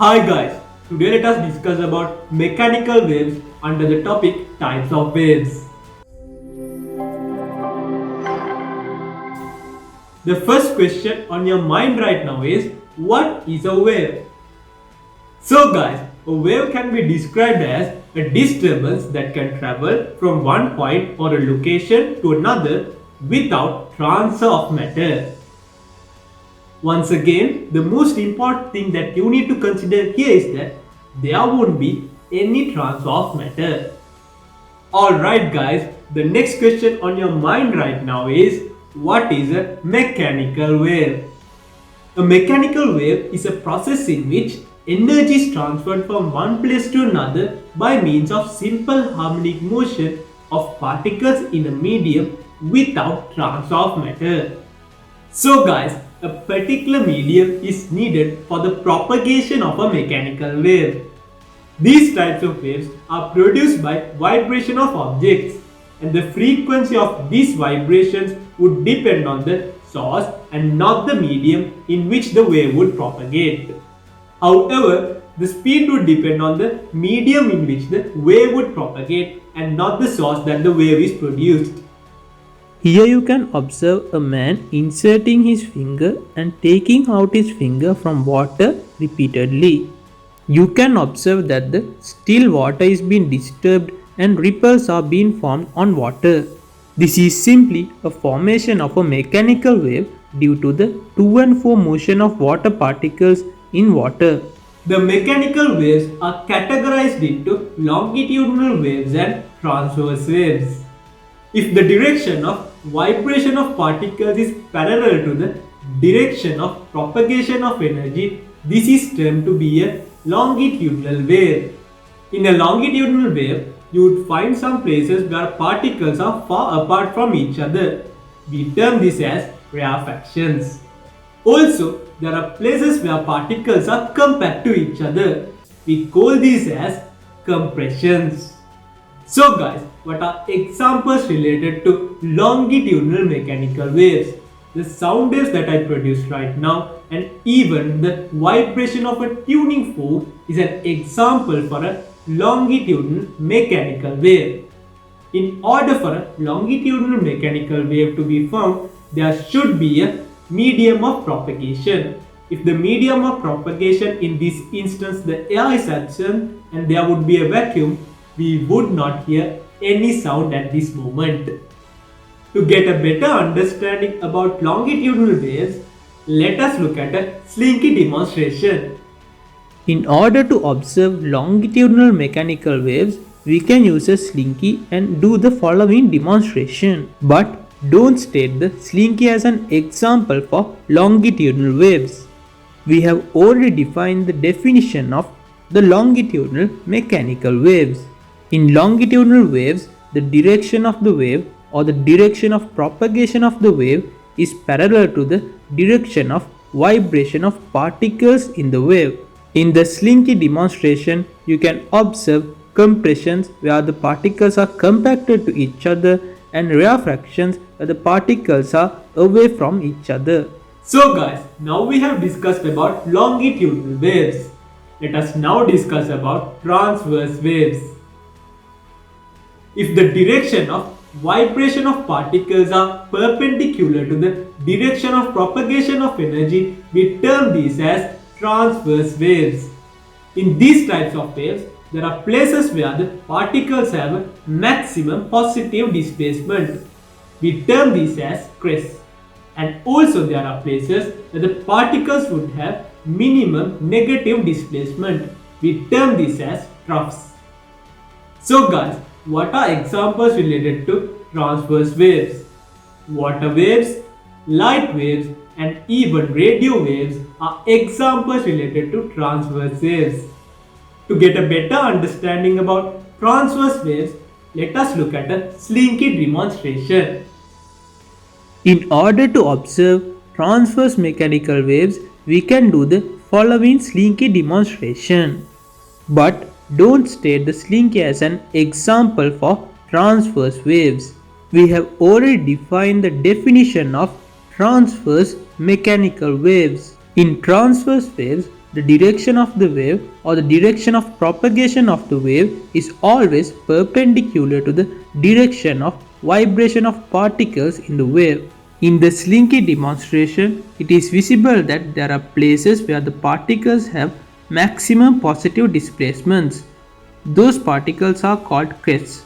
Hi guys, today let us discuss about mechanical waves under the topic types of waves. The first question on your mind right now is, what is a wave? So guys, a wave can be described as a disturbance that can travel from one point or a location to another without transfer of matter. Once again, the most important thing that you need to consider here is that there won't be any transfer of matter. Alright guys, the next question on your mind right now is, what is a mechanical wave? A mechanical wave is a process in which energy is transferred from one place to another by means of simple harmonic motion of particles in a medium without transfer of matter. So guys, a particular medium is needed for the propagation of a mechanical wave. These types of waves are produced by vibration of objects, and the frequency of these vibrations would depend on the source and not the medium in which the wave would propagate. However, the speed would depend on the medium in which the wave would propagate and not the source that the wave is produced. Here you can observe a man inserting his finger and taking out his finger from water repeatedly. You can observe that the still water is being disturbed and ripples are being formed on water. This is simply a formation of a mechanical wave due to the to and fro motion of water particles in water. The mechanical waves are categorized into longitudinal waves and transverse waves. If the direction of vibration of particles is parallel to the direction of propagation of energy, this is termed to be a longitudinal wave. In a longitudinal wave, you would find some places where particles are far apart from each other. We term this as rarefactions. Also, there are places where particles are compact to each other. We call these as compressions. So guys, what are examples related to longitudinal mechanical waves? The sound waves that I produced right now and even the vibration of a tuning fork is an example for a longitudinal mechanical wave. In order for a longitudinal mechanical wave to be formed, there should be a medium of propagation. If the medium of propagation in this instance the air is absent and there would be a vacuum, we would not hear any sound at this moment. To get a better understanding about longitudinal waves, let us look at a slinky demonstration. In order to observe longitudinal mechanical waves, we can use a slinky and do the following demonstration. But don't state the slinky as an example for longitudinal waves. We have already defined the definition of the longitudinal mechanical waves. In longitudinal waves, the direction of the wave or the direction of propagation of the wave is parallel to the direction of vibration of particles in the wave. In the slinky demonstration, you can observe compressions where the particles are compacted to each other and rarefactions where the particles are away from each other. So guys, now we have discussed about longitudinal waves. Let us now discuss about transverse waves. If the direction of vibration of particles are perpendicular to the direction of propagation of energy, we term these as transverse waves. In these types of waves, there are places where the particles have a maximum positive displacement. We term these as crests. And also there are places where the particles would have minimum negative displacement. We term this as troughs. So guys, what are examples related to transverse waves? Water waves, light waves and even radio waves are examples related to transverse waves. To get a better understanding about transverse waves, let us look at a slinky demonstration. In order to observe transverse mechanical waves, we can do the following slinky demonstration. But don't state the slinky as an example for transverse waves. We have already defined the definition of transverse mechanical waves. In transverse waves, the direction of the wave or the direction of propagation of the wave is always perpendicular to the direction of vibration of particles in the wave. In the Slinky demonstration, it is visible that there are places where the particles have maximum positive displacements. Those particles are called crests,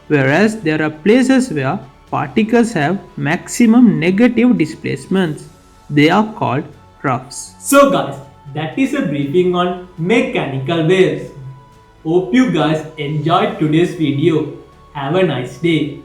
whereas there are places where particles have maximum negative displacements. They are called troughs. So guys, that is a briefing on mechanical waves. Hope you guys enjoyed today's video. Have a nice day.